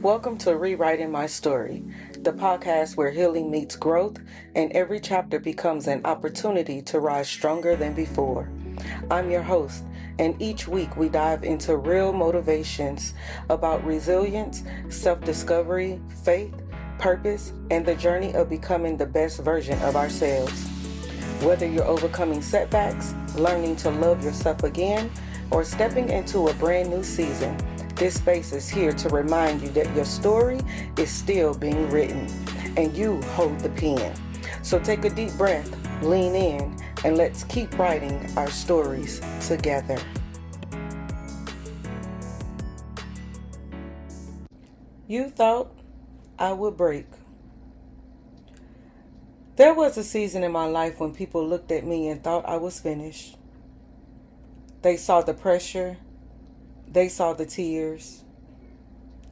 Welcome to Rewriting My Story, the podcast where healing meets growth and every chapter becomes an opportunity to rise stronger than before. I'm your host, and each week we dive into real motivations about resilience, self-discovery, faith, purpose, and the journey of becoming the best version of ourselves. Whether you're overcoming setbacks, learning to love yourself again, or stepping into a brand new season, this space is here to remind you that your story is still being written and you hold the pen. So take a deep breath, lean in, and let's keep writing our stories together. You thought I would break. There was a season in my life when people looked at me and thought I was finished. They saw the pressure. They saw the tears.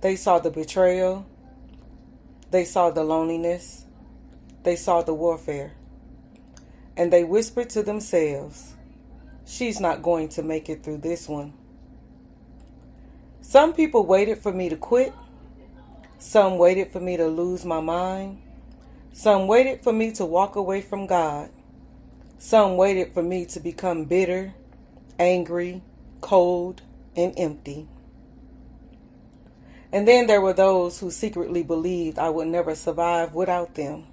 They saw the betrayal. They saw the loneliness. They saw the warfare. And they whispered to themselves, "She's not going to make it through this one." Some people waited for me to quit. Some waited for me to lose my mind. Some waited for me to walk away from God. Some waited for me to become bitter, angry, cold, and empty. And then there were those who secretly believed I would never survive without them.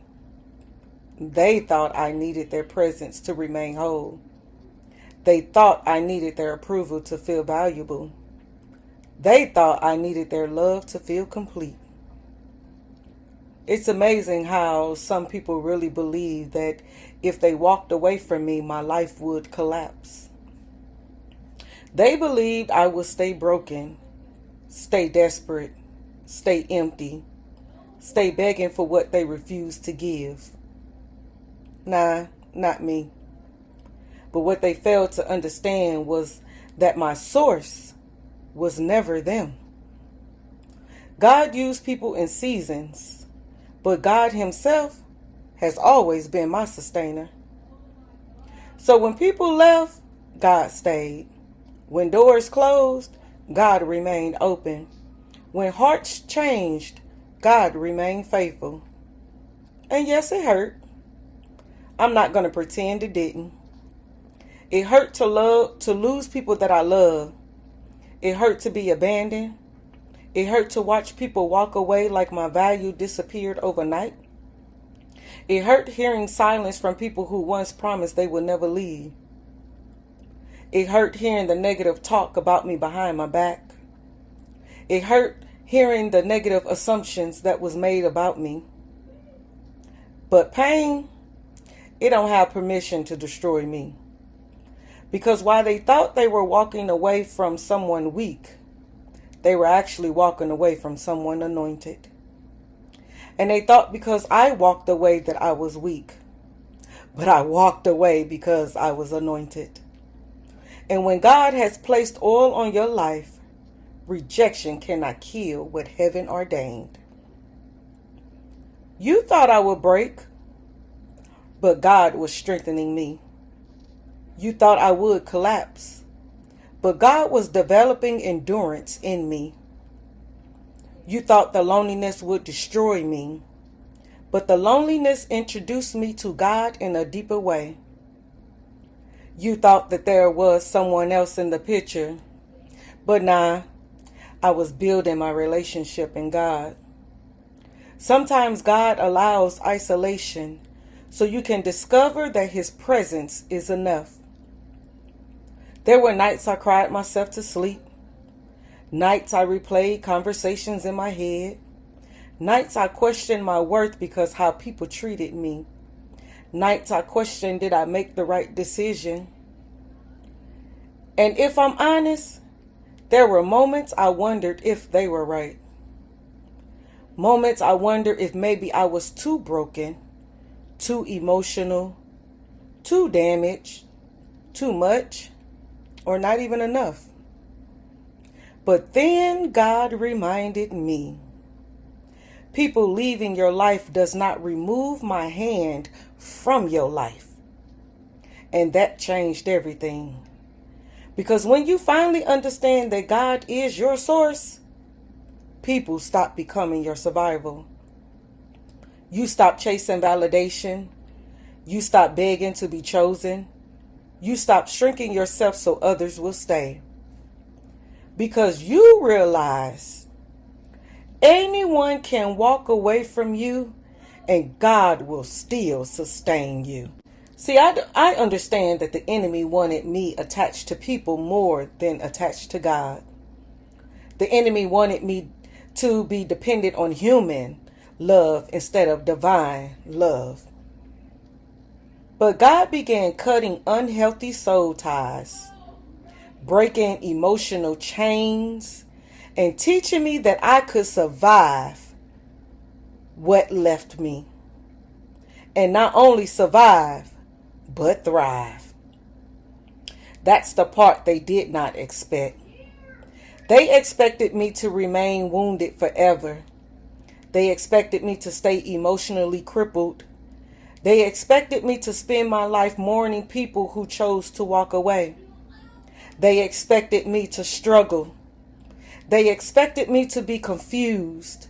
They thought I needed their presence to remain whole. They thought I needed their approval to feel valuable. They thought I needed their love to feel complete. It's amazing how some people really believe that if they walked away from me, my life would collapse. They believed I would stay broken, stay desperate, stay empty, stay begging for what they refused to give. Nah, not me. But what they failed to understand was that my source was never them. God used people in seasons, but God Himself has always been my sustainer. So when people left, God stayed. When doors closed, God remained open. When hearts changed, God remained faithful. And yes, it hurt. I'm not going to pretend it didn't. It hurt to lose people that I love. It hurt to be abandoned. It hurt to watch people walk away like my value disappeared overnight. It hurt hearing silence from people who once promised they would never leave. It hurt hearing the negative talk about me behind my back. It hurt hearing the negative assumptions that was made about me. But pain, it don't have permission to destroy me. Because while they thought they were walking away from someone weak, they were actually walking away from someone anointed. And they thought because I walked away that I was weak. But I walked away because I was anointed. And when God has placed oil on your life, rejection cannot kill what heaven ordained. You thought I would break, but God was strengthening me. You thought I would collapse, but God was developing endurance in me. You thought the loneliness would destroy me, but the loneliness introduced me to God in a deeper way. You thought that there was someone else in the picture, but nah, I was building my relationship in God. Sometimes God allows isolation so you can discover that His presence is enough. There were nights I cried myself to sleep. Nights I replayed conversations in my head. Nights I questioned my worth because how people treated me. Nights I questioned, did I make the right decision? And if I'm honest, there were moments I wondered if they were right. Moments I wondered if maybe I was too broken, too emotional, too damaged, too much, or not even enough. But then God reminded me, people leaving your life does not remove my hand from your life. And that changed everything. Because when you finally understand that God is your source, people stop becoming your survival. You stop chasing validation. You stop begging to be chosen. You stop shrinking yourself so others will stay. Because you realize anyone can walk away from you and God will still sustain you. See, I understand that the enemy wanted me attached to people more than attached to God. The enemy wanted me to be dependent on human love instead of divine love. But God began cutting unhealthy soul ties, breaking emotional chains, and teaching me that I could survive what left me. And not only survive, but thrive. That's the part they did not expect. They expected me to remain wounded forever. They expected me to stay emotionally crippled. They expected me to spend my life mourning people who chose to walk away. They expected me to struggle. They expected me to be confused.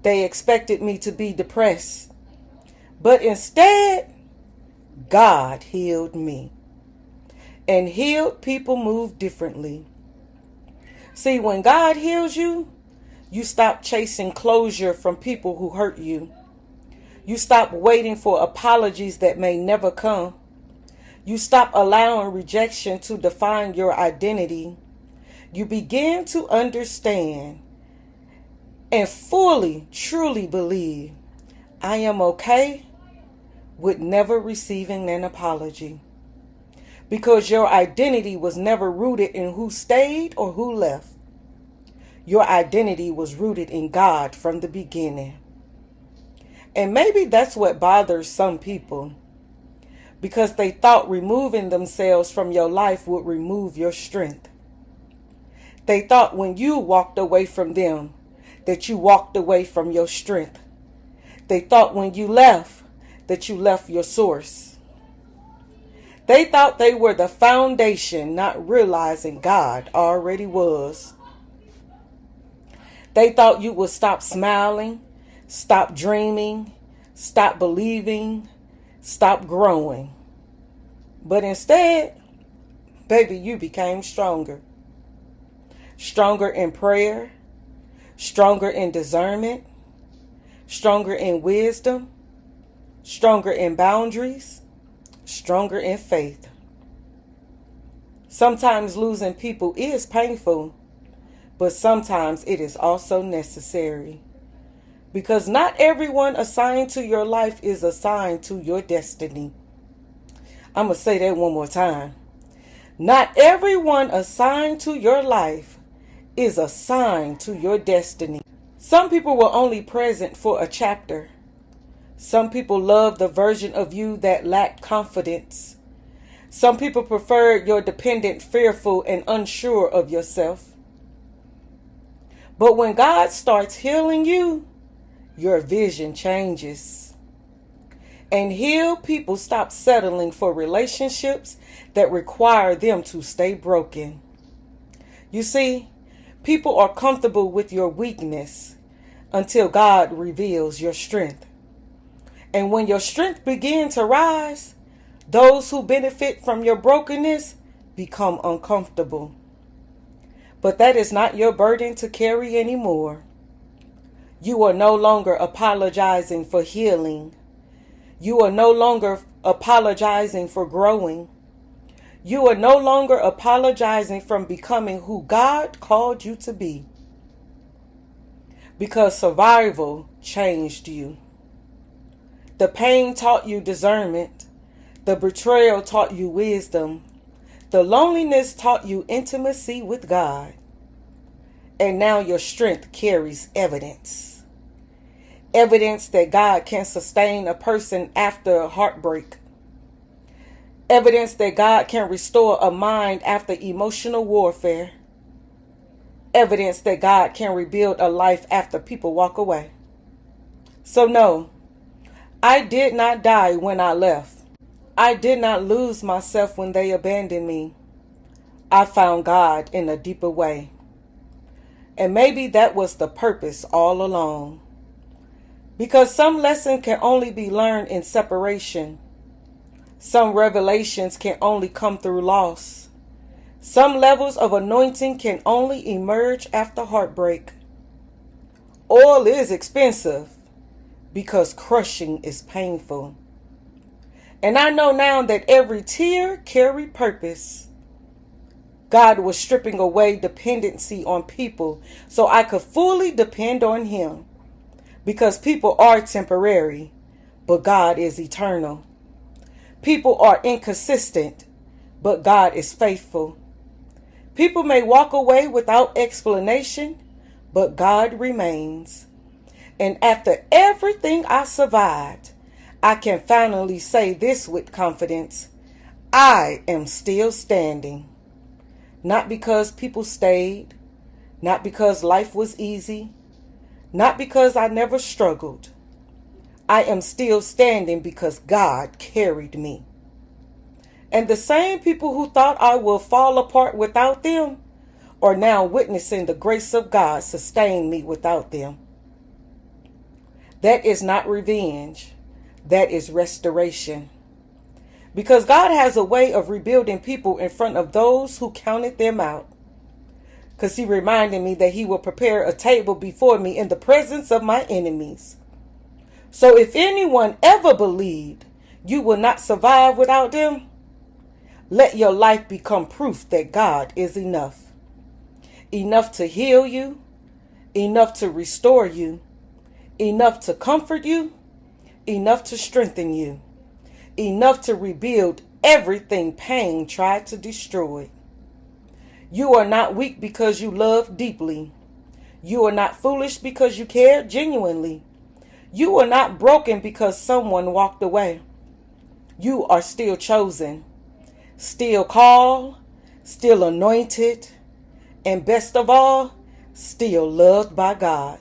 They expected me to be depressed. But instead, God healed me. And healed people move differently. See, when God heals you, you stop chasing closure from people who hurt you. You stop waiting for apologies that may never come. You stop allowing rejection to define your identity. You begin to understand and fully, truly believe I am okay with never receiving an apology. Because your identity was never rooted in who stayed or who left. Your identity was rooted in God from the beginning. And maybe that's what bothers some people. Because they thought removing themselves from your life would remove your strength. They thought when you walked away from them, that you walked away from your strength. They thought when you left, that you left your source. They thought they were the foundation, not realizing God already was. They thought you would stop smiling, stop dreaming, stop believing, stop growing. But instead, baby, you became stronger. Stronger in prayer, stronger in discernment, stronger in wisdom, stronger in boundaries, stronger in faith. Sometimes losing people is painful, but sometimes it is also necessary. Because not everyone assigned to your life is assigned to your destiny. I'm going to say that one more time. Not everyone assigned to your life is assigned to your destiny. Some people were only present for a chapter. Some people loved the version of you that lacked confidence. Some people preferred your dependent, fearful, and unsure of yourself. But when God starts healing you, your vision changes. And healed people stop settling for relationships that require them to stay broken. You see, people are comfortable with your weakness until God reveals your strength. And when your strength begins to rise, those who benefit from your brokenness become uncomfortable. But that is not your burden to carry anymore. You are no longer apologizing for healing. You are no longer apologizing for growing. You are no longer apologizing from becoming who God called you to be. Because survival changed you. The pain taught you discernment. The betrayal taught you wisdom. The loneliness taught you intimacy with God. And now your strength carries evidence. Evidence that God can sustain a person after heartbreak. Evidence that God can restore a mind after emotional warfare. Evidence that God can rebuild a life after people walk away. So no, I did not die when I left. I did not lose myself when they abandoned me. I found God in a deeper way. And maybe that was the purpose all along. Because some lessons can only be learned in separation. Some revelations can only come through loss. Some levels of anointing can only emerge after heartbreak. Oil is expensive because crushing is painful. And I know now that every tear carried purpose. God was stripping away dependency on people so I could fully depend on Him. Because people are temporary, but God is eternal. People are inconsistent, but God is faithful. People may walk away without explanation, but God remains. And after everything I survived, I can finally say this with confidence: I am still standing. Not because people stayed, not because life was easy, not because I never struggled. I am still standing because God carried me. And the same people who thought I would fall apart without them are now witnessing the grace of God sustain me without them. That is not revenge. That is restoration. Because God has a way of rebuilding people in front of those who counted them out. Because He reminded me that He will prepare a table before me in the presence of my enemies. So if anyone ever believed you will not survive without them, let your life become proof that God is enough. Enough to heal you, enough to restore you, enough to comfort you, enough to strengthen you, enough to rebuild everything pain tried to destroy. You are not weak because you love deeply. You are not foolish because you care genuinely. You are not broken because someone walked away. You are still chosen, still called, still anointed, and best of all, still loved by God.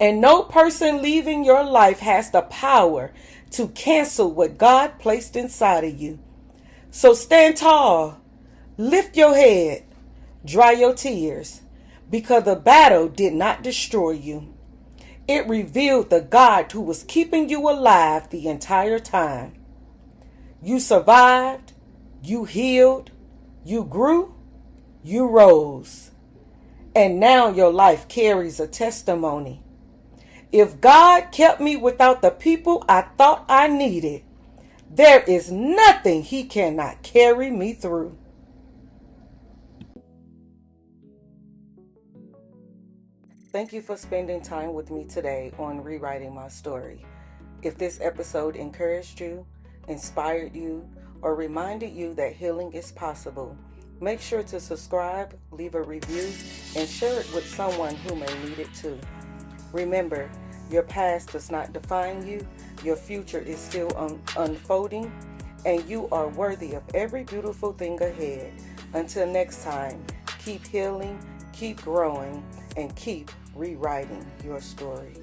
And no person leaving your life has the power to cancel what God placed inside of you. So stand tall, lift your head, dry your tears, because the battle did not destroy you. It revealed the God who was keeping you alive the entire time. You survived, you healed, you grew, you rose. And now your life carries a testimony. If God kept me without the people I thought I needed, there is nothing He cannot carry me through. Thank you for spending time with me today on Rewriting My Story. If this episode encouraged you, inspired you, or reminded you that healing is possible, make sure to subscribe, leave a review, and share it with someone who may need it too. Remember, your past does not define you, your future is still unfolding, and you are worthy of every beautiful thing ahead. Until next time, keep healing, keep growing, and keep rewriting your story.